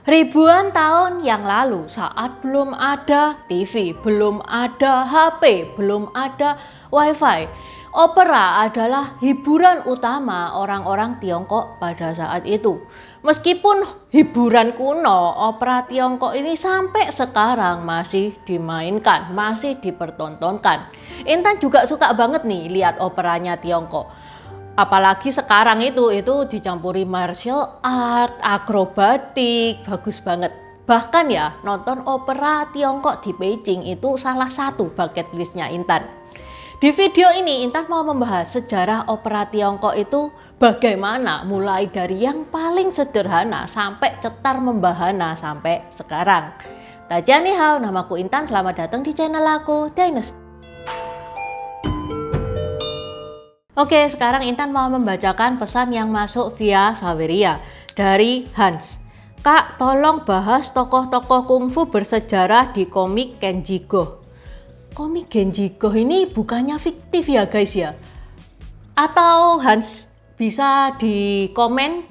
Ribuan tahun yang lalu, saat belum ada TV, belum ada HP, belum ada WiFi, opera adalah hiburan utama orang-orang Tiongkok pada saat itu. Meskipun hiburan kuno, opera Tiongkok ini sampai sekarang masih dimainkan, masih dipertontonkan. Intan juga suka banget nih lihat operanya Tiongkok. Apalagi sekarang itu dicampuri martial art, akrobatik, bagus banget. Bahkan ya, nonton opera Tiongkok di Beijing itu salah satu bucket listnya Intan. Di video ini Intan mau membahas sejarah opera Tiongkok itu bagaimana mulai dari yang paling sederhana sampai cetar membahana sampai sekarang. Tajia ni hao, namaku Intan, selamat datang di channel aku Dynasty. Oke, sekarang Intan mau membacakan pesan yang masuk via Saweria dari Hans. Kak, tolong bahas tokoh-tokoh kungfu bersejarah di komik Kenji Go. Komik Kenji Go ini bukannya fiktif ya guys ya? Atau Hans bisa di komen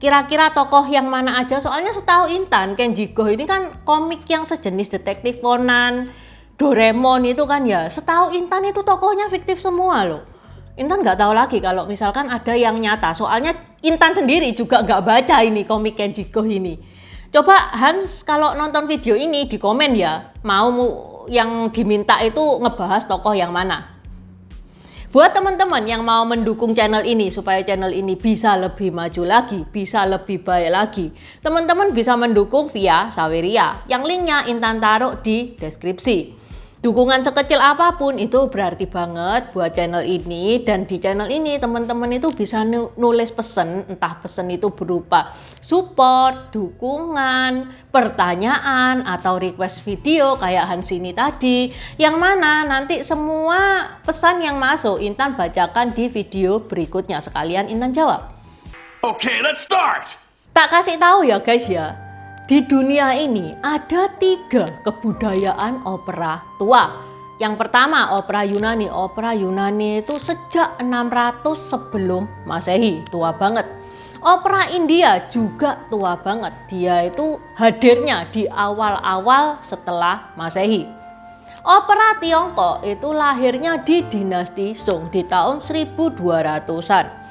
kira-kira tokoh yang mana aja? Soalnya setahu Intan, Kenji Go ini kan komik yang sejenis detektif Conan, Doraemon itu kan ya. Setahu Intan itu tokohnya fiktif semua loh. Intan nggak tahu lagi kalau misalkan ada yang nyata. Soalnya Intan sendiri juga nggak baca ini komik Kenji Go ini. Coba Hans kalau nonton video ini di komen ya, mau yang diminta itu ngebahas tokoh yang mana. Buat teman-teman yang mau mendukung channel ini supaya channel ini bisa lebih maju lagi, bisa lebih baik lagi, teman-teman bisa mendukung via Saweria yang linknya Intan taruh di deskripsi. Dukungan sekecil apapun itu berarti banget buat channel ini, dan di channel ini teman-teman itu bisa nulis pesan, entah pesan itu berupa support, dukungan, pertanyaan, atau request video kayak Hans ini tadi, yang mana nanti semua pesan yang masuk Intan bacakan di video berikutnya, sekalian Intan jawab. Okay, let's start! Tak kasih tahu ya guys ya, di dunia ini ada 3 kebudayaan opera tua. Yang pertama opera Yunani. Opera Yunani itu sejak 600 sebelum Masehi, tua banget. Opera India juga tua banget. Dia itu hadirnya di awal-awal setelah Masehi. Opera Tiongkok itu lahirnya di dinasti Song di tahun 1200-an.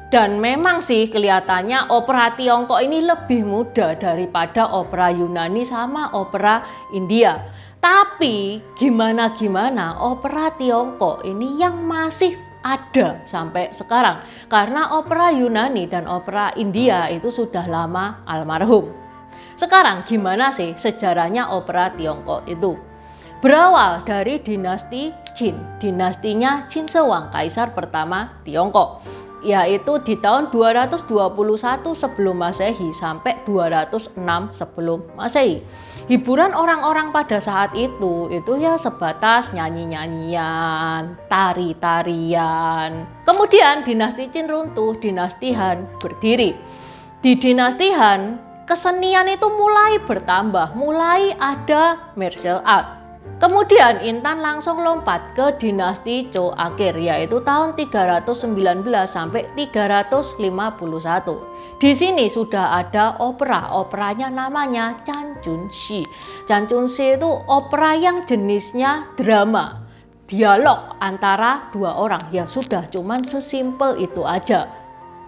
Dan memang sih kelihatannya opera Tiongkok ini lebih muda daripada opera Yunani sama opera India. Tapi gimana opera Tiongkok ini yang masih ada sampai sekarang. Karena opera Yunani dan opera India itu sudah lama almarhum. Sekarang gimana sih sejarahnya opera Tiongkok itu? Berawal dari dinasti Qin, dinastinya Qin Shi Huang, kaisar pertama Tiongkok. Yaitu di tahun 221 sebelum Masehi sampai 206 sebelum Masehi. Hiburan orang-orang pada saat itu ya sebatas nyanyi-nyanyian, tari-tarian. Kemudian dinasti Qin runtuh, dinasti Han berdiri. Di dinasti Han, kesenian itu mulai bertambah, mulai ada martial art. Kemudian Intan langsung lompat ke dinasti Zhou akhir, yaitu tahun 319 sampai 351. Di sini sudah ada operanya namanya Canjunshi. Canjunshi itu opera yang jenisnya drama, dialog antara 2 orang. Ya sudah, cuman sesimpel itu aja.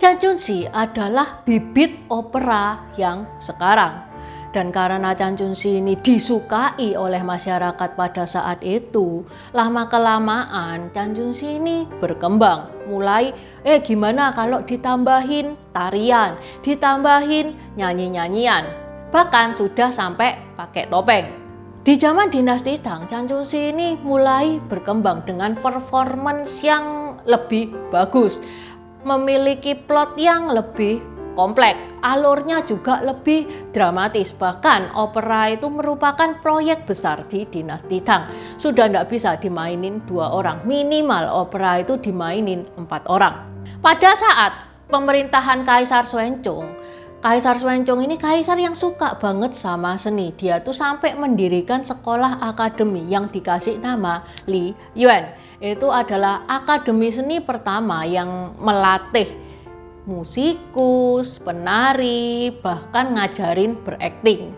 Canjunshi adalah bibit opera yang sekarang. Dan karena Canjunshi ini disukai oleh masyarakat pada saat itu, lama-kelamaan Canjunshi ini berkembang. Mulai, gimana kalau ditambahin tarian, ditambahin nyanyi-nyanyian, bahkan sudah sampai pakai topeng. Di zaman dinasti Tang, Canjunshi ini mulai berkembang dengan performance yang lebih bagus, memiliki plot yang lebih kompleks, alurnya juga lebih dramatis. Bahkan opera itu merupakan proyek besar di dinasti Tang. Sudah tidak bisa dimainin 2 orang, minimal opera itu dimainin 4 orang. Pada saat pemerintahan Kaisar Xuanzong, Kaisar Xuanzong ini kaisar yang suka banget sama seni. Dia tuh sampai mendirikan sekolah akademi yang dikasih nama Li Yuan. Itu adalah akademi seni pertama yang melatih musikus, penari, bahkan ngajarin berakting.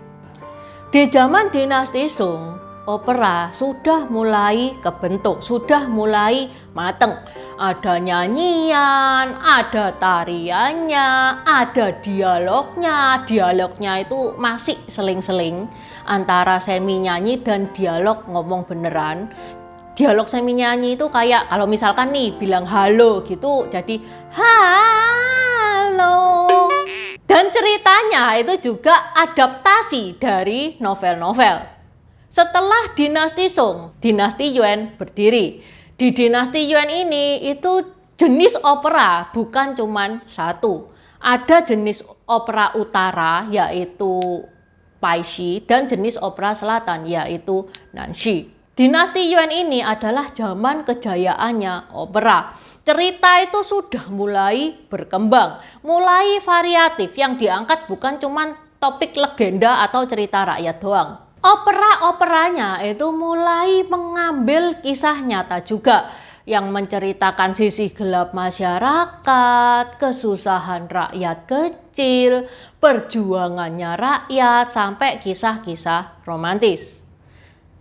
Di zaman dinasti Song, opera sudah mulai kebentuk, sudah mulai mateng. Ada nyanyian, ada tariannya, ada dialognya. Dialognya itu masih seling-seling antara semi nyanyi dan dialog ngomong beneran. Dialog semi nyanyi itu kayak kalau misalkan nih bilang halo gitu, jadi halo. Dan ceritanya itu juga adaptasi dari novel-novel. Setelah dinasti Song, dinasti Yuan berdiri. Di dinasti Yuan ini itu jenis opera bukan cuman satu. Ada jenis opera utara yaitu Paishi dan jenis opera selatan yaitu Nanshi. Dinasti Yuan ini adalah zaman kejayaannya opera. Cerita itu sudah mulai berkembang, mulai variatif, yang diangkat bukan cuman topik legenda atau cerita rakyat doang. Opera-operanya itu mulai mengambil kisah nyata juga yang menceritakan sisi gelap masyarakat, kesusahan rakyat kecil, perjuangannya rakyat, sampai kisah-kisah romantis.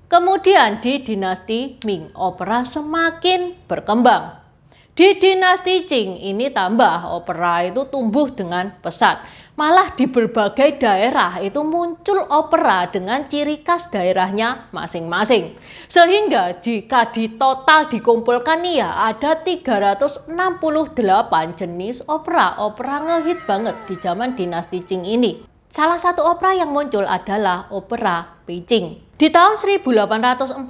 Kemudian di dinasti Ming, opera semakin berkembang. Di dinasti Qing ini tambah, opera itu tumbuh dengan pesat. Malah di berbagai daerah itu muncul opera dengan ciri khas daerahnya masing-masing. Sehingga jika di total dikumpulkan nih ya, ada 368 jenis opera. Opera ngehit banget di zaman dinasti Qing ini. Salah satu opera yang muncul adalah opera Beijing. Di tahun 1840,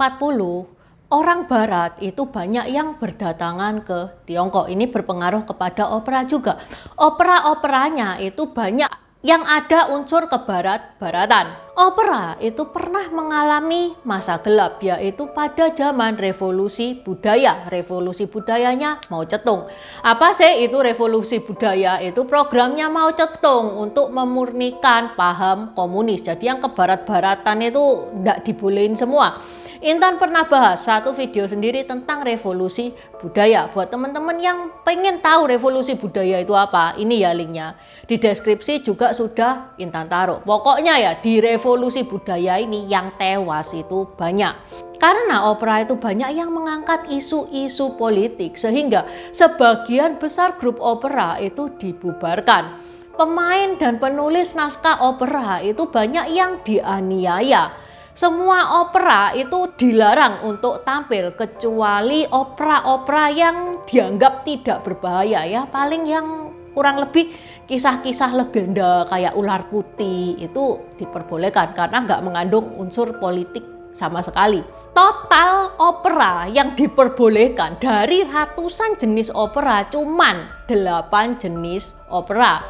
orang barat itu banyak yang berdatangan ke Tiongkok. Ini berpengaruh kepada opera juga. Opera-operanya itu banyak yang ada unsur kebarat-baratan. Opera itu pernah mengalami masa gelap, yaitu pada zaman revolusi budaya. Revolusi budayanya Mao Zedong. Apa sih itu revolusi budaya? Itu programnya Mao Zedong untuk memurnikan paham komunis. Jadi yang kebarat-baratan itu tidak dibolehin semua. Intan pernah bahas satu video sendiri tentang revolusi budaya. Buat teman-teman yang pengen tahu revolusi budaya itu apa, ini ya linknya. Di deskripsi juga sudah Intan taruh. Pokoknya ya di revolusi budaya ini yang tewas itu banyak. Karena opera itu banyak yang mengangkat isu-isu politik sehingga sebagian besar grup opera itu dibubarkan. Pemain dan penulis naskah opera itu banyak yang dianiaya. Semua opera itu dilarang untuk tampil kecuali opera-opera yang dianggap tidak berbahaya ya. Paling yang kurang lebih kisah-kisah legenda kayak Ular Putih itu diperbolehkan karena nggak mengandung unsur politik sama sekali. Total opera yang diperbolehkan dari ratusan jenis opera cuman 8 jenis opera.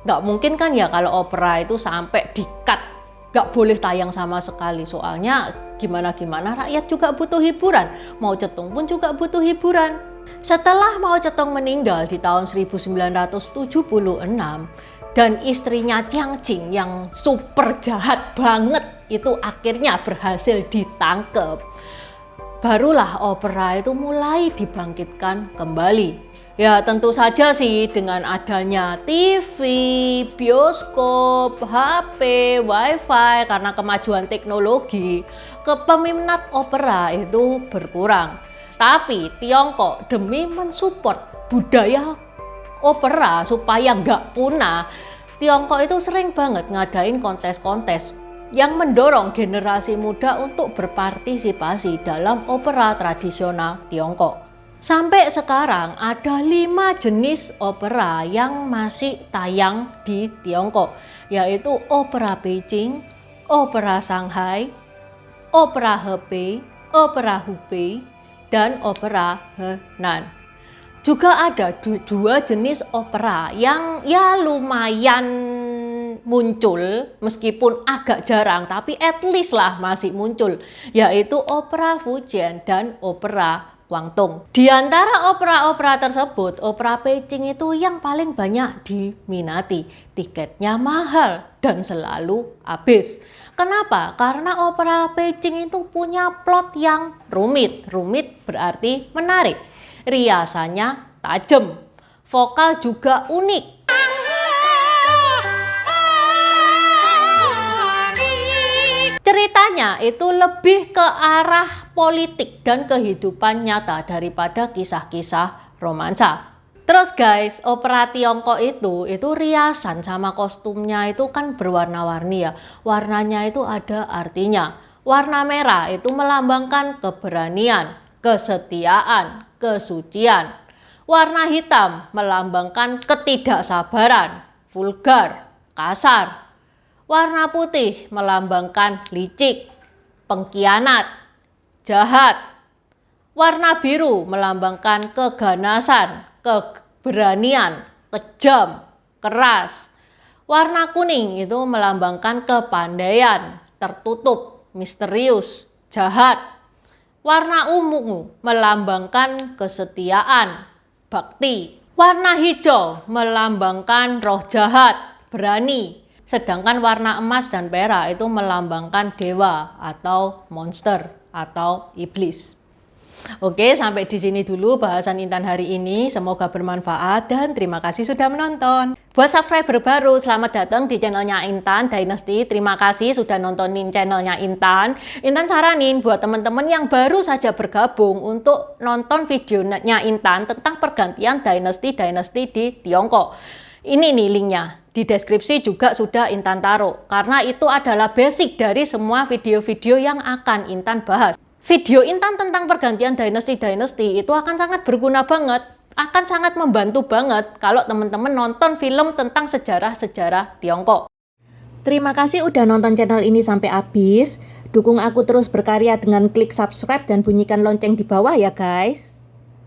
Nggak mungkin kan ya kalau opera itu sampai di-cut. Gak boleh tayang sama sekali, soalnya gimana-gimana rakyat juga butuh hiburan. Mao Zedong pun juga butuh hiburan. Setelah Mao Zedong meninggal di tahun 1976 dan istrinya Jiang Qing yang super jahat banget itu akhirnya berhasil ditangkap, barulah opera itu mulai dibangkitkan kembali. Ya tentu saja sih dengan adanya TV, bioskop, HP, wifi, karena kemajuan teknologi, peminat opera itu berkurang. Tapi Tiongkok demi mensupport budaya opera supaya nggak punah, Tiongkok itu sering banget ngadain kontes-kontes yang mendorong generasi muda untuk berpartisipasi dalam opera tradisional Tiongkok. Sampai sekarang ada 5 jenis opera yang masih tayang di Tiongkok, yaitu opera Beijing, opera Shanghai, opera Hebei, opera Hubei, dan opera Henan. Juga ada 2 jenis opera yang ya lumayan muncul meskipun agak jarang, tapi at least lah masih muncul, yaitu opera Fujian dan opera Guangdong. Di antara opera-opera tersebut, opera Beijing itu yang paling banyak diminati. Tiketnya mahal dan selalu habis. Kenapa? Karena opera Beijing itu punya plot yang rumit. Rumit berarti menarik. Riasannya tajam. Vokal juga unik. Ceritanya itu lebih ke arah politik dan kehidupan nyata daripada kisah-kisah romansa. Terus guys, opera Tiongkok itu riasan sama kostumnya itu kan berwarna-warni ya. Warnanya itu ada artinya. Warna merah itu melambangkan keberanian, kesetiaan, kesucian. Warna hitam melambangkan ketidaksabaran, vulgar, kasar. Warna putih melambangkan licik, pengkhianat, jahat. Warna biru melambangkan keganasan, keberanian, kejam, keras. Warna kuning itu melambangkan kepandaian, tertutup, misterius, jahat. Warna ungu melambangkan kesetiaan, bakti. Warna hijau melambangkan roh jahat, berani. Sedangkan warna emas dan perak itu melambangkan dewa atau monster atau iblis. Oke, sampai di sini dulu bahasan Intan hari ini. Semoga bermanfaat dan terima kasih sudah menonton. Buat subscriber baru, selamat datang di channelnya Intan Dynasty. Terima kasih sudah nontonin channelnya Intan. Intan saranin buat teman-teman yang baru saja bergabung untuk nonton videonya Intan tentang pergantian Dynasty di Tiongkok. Ini nih linknya. Di deskripsi juga sudah Intan taruh, karena itu adalah basic dari semua video-video yang akan Intan bahas. Video Intan tentang pergantian Dynasty itu akan sangat berguna banget, akan sangat membantu banget kalau teman-teman nonton film tentang sejarah-sejarah Tiongkok. Terima kasih udah nonton channel ini sampai habis. Dukung aku terus berkarya dengan klik subscribe dan bunyikan lonceng di bawah ya guys.